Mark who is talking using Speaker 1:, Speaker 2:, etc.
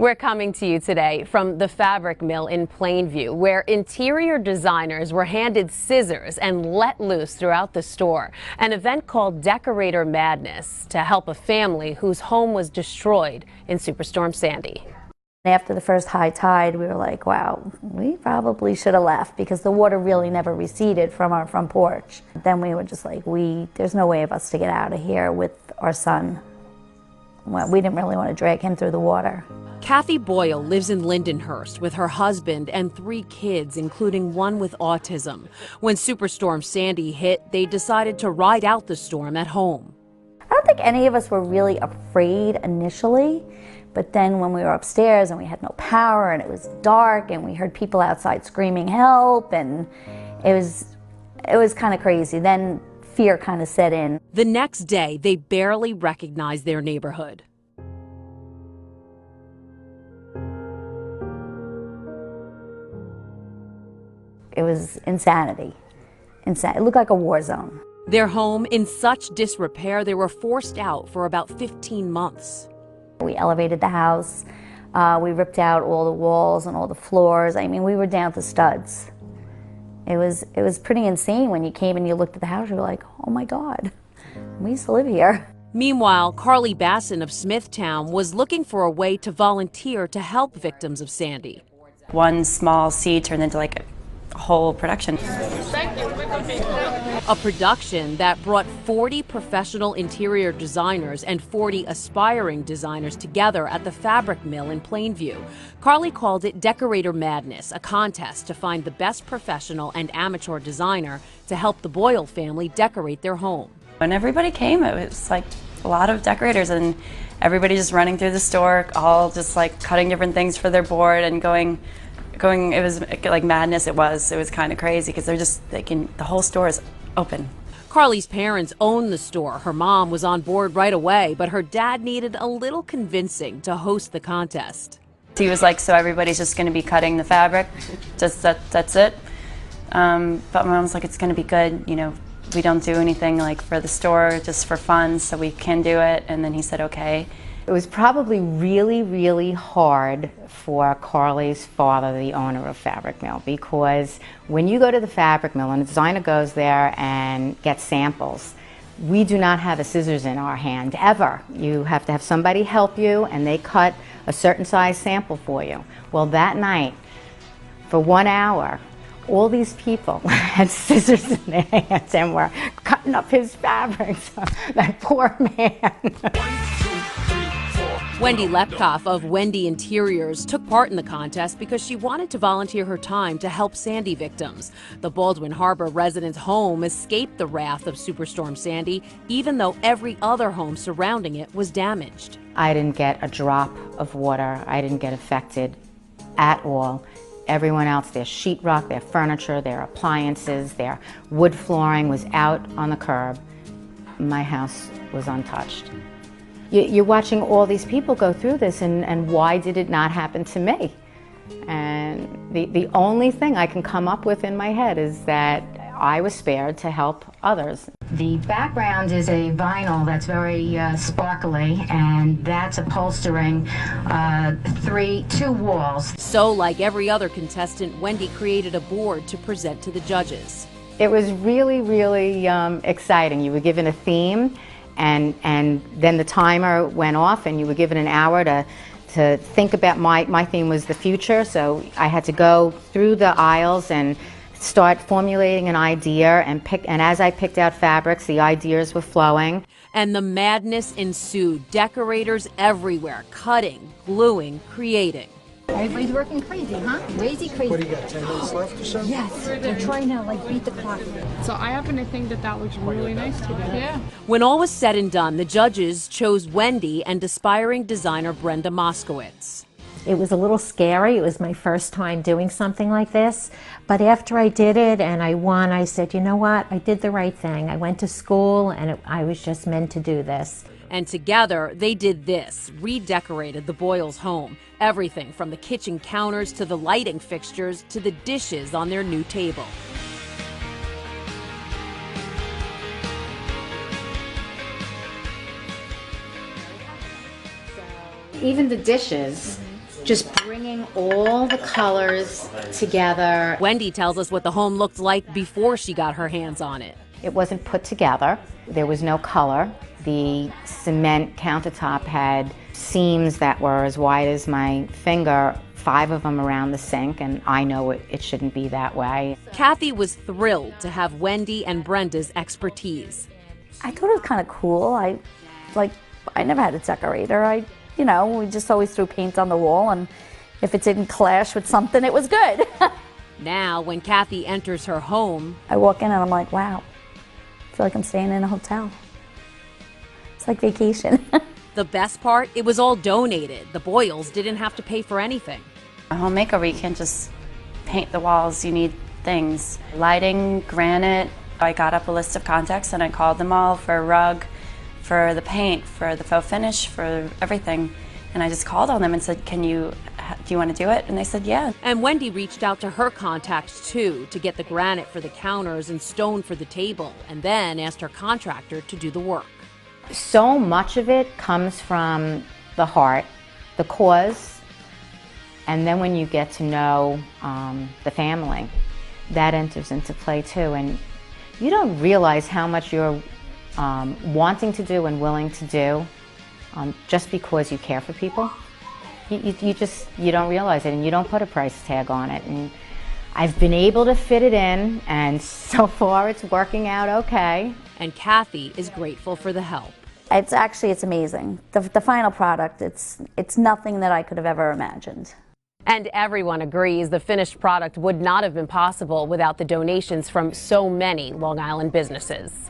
Speaker 1: We're coming to you today from the fabric mill in Plainview, where interior designers were handed scissors and let loose throughout the store. An event called Decorator Madness to help a family whose home was destroyed in Superstorm Sandy.
Speaker 2: After the first high tide, we were like, wow, we probably should have left because the water really never receded from our front porch. Then we were just like, there's no way of us to get out of here with our son. Well, we didn't really want to drag him through the water.
Speaker 1: Kathy Boyle lives in Lindenhurst with her husband and 3 kids, including one with autism. When Superstorm Sandy hit, they decided to ride out the storm at home.
Speaker 2: I don't think any of us were really afraid initially, but then when we were upstairs and we had no power and it was dark and we heard people outside screaming help, and it was kind of crazy. Then fear kind of set in.
Speaker 1: The next day, they barely recognized their neighborhood.
Speaker 2: It was insanity. It looked like a war zone.
Speaker 1: Their home in such disrepair, they were forced out for about 15 months.
Speaker 2: We elevated the house. We ripped out all the walls and all the floors. I mean, we were down to studs. It was pretty insane when you came and you looked at the house. You were like, oh my God, we used to live here.
Speaker 1: Meanwhile, Carly Basson of Smithtown was looking for a way to volunteer to help victims of Sandy.
Speaker 3: One small seed turned into like a whole production.
Speaker 1: A production that brought 40 professional interior designers and 40 aspiring designers together at the fabric mill in Plainview. Carly called it Decorator Madness, a contest to find the best professional and amateur designer to help the Boyle family decorate their home.
Speaker 3: When everybody came, it was like a lot of decorators and everybody just running through the store, all just like cutting different things for their board and going, it was like madness. It was kind of crazy because the whole store is open.
Speaker 1: Carly's parents own the store. Her mom was on board right away, but her dad needed a little convincing to host the contest.
Speaker 3: He was like, so everybody's just going to be cutting the fabric, just that's it. But my mom's like, it's going to be good, you know, we don't do anything like for the store, just for fun, so we can do it. And then he said, okay.
Speaker 4: It was probably really, really hard for Carly's father, the owner of Fabric Mill, because when you go to the fabric mill and a designer goes there and gets samples, we do not have a scissors in our hand, ever. You have to have somebody help you and they cut a certain size sample for you. Well, that night, for 1 hour, all these people had scissors in their hands and were cutting up his fabrics. That poor man.
Speaker 1: Wendy Lepkoff of Wendy Interiors took part in the contest because she wanted to volunteer her time to help Sandy victims. The Baldwin Harbor residents' home escaped the wrath of Superstorm Sandy, even though every other home surrounding it was damaged.
Speaker 4: I didn't get a drop of water. I didn't get affected at all. Everyone else, their sheetrock, their furniture, their appliances, their wood flooring was out on the curb. My house was untouched. You're watching all these people go through this, and why did it not happen to me? And the only thing I can come up with in my head is that I was spared to help others.
Speaker 5: The background is a vinyl that's very sparkly, and that's upholstering 2 walls.
Speaker 1: So, like every other contestant, Wendy created a board to present to the judges.
Speaker 4: It was really, really exciting. You were given a theme, and then the timer went off, and you were given an hour to think about. My theme was the future, so I had to go through the aisles and start formulating an idea, and as I picked out fabrics, the ideas were flowing.
Speaker 1: And the madness ensued. Decorators everywhere, cutting, gluing, creating.
Speaker 5: Everybody's working crazy, huh? Crazy.
Speaker 6: What do you got, 10 minutes left or so?
Speaker 5: Yes, they're trying to like beat the clock.
Speaker 7: So I happen to think that looks really nice today. Yeah.
Speaker 1: When all was said and done, the judges chose Wendy and aspiring designer Brenda Moskowitz.
Speaker 8: It was a little scary. It was my first time doing something like this. But after I did it and I won, I said, you know what? I did the right thing. I went to school and I was just meant to do this.
Speaker 1: And together, they did this, redecorated the Boyles' home. Everything from the kitchen counters to the lighting fixtures to the dishes on their new table.
Speaker 4: Even the dishes just bringing all the colors together.
Speaker 1: Wendy tells us what the home looked like before she got her hands on it.
Speaker 4: It wasn't put together. There was no color. The cement countertop had seams that were as wide as my finger, 5 of them around the sink, and I know it shouldn't be that way.
Speaker 1: Kathy was thrilled to have Wendy and Brenda's expertise.
Speaker 2: I thought it was kind of cool. I never had a decorator. We just always threw paint on the wall, and if it didn't clash with something, it was good.
Speaker 1: Now, when Kathy enters her home,
Speaker 2: I walk in and I'm like, wow, I feel like I'm staying in a hotel. It's like vacation.
Speaker 1: the best part, it was all donated. The Boyles didn't have to pay for anything.
Speaker 3: A home makeover, you can't just paint the walls, you need things. Lighting, granite. I got up a list of contacts and I called them all for a rug, for the paint, for the faux finish, for everything. And I just called on them and said, do you want to do it? And they said, yeah.
Speaker 1: And Wendy reached out to her contacts too to get the granite for the counters and stone for the table, and then asked her contractor to do the work.
Speaker 4: So much of it comes from the heart, the cause, and then when you get to know the family, that enters into play too. And you don't realize how much you're wanting to do and willing to do just because you care for people. You don't realize it, and you don't put a price tag on it. And I've been able to fit it in, and so far it's working out okay.
Speaker 1: And Kathy is grateful for the help.
Speaker 2: It's amazing. The final product, it's nothing that I could have ever imagined.
Speaker 1: And everyone agrees the finished product would not have been possible without the donations from so many Long Island businesses.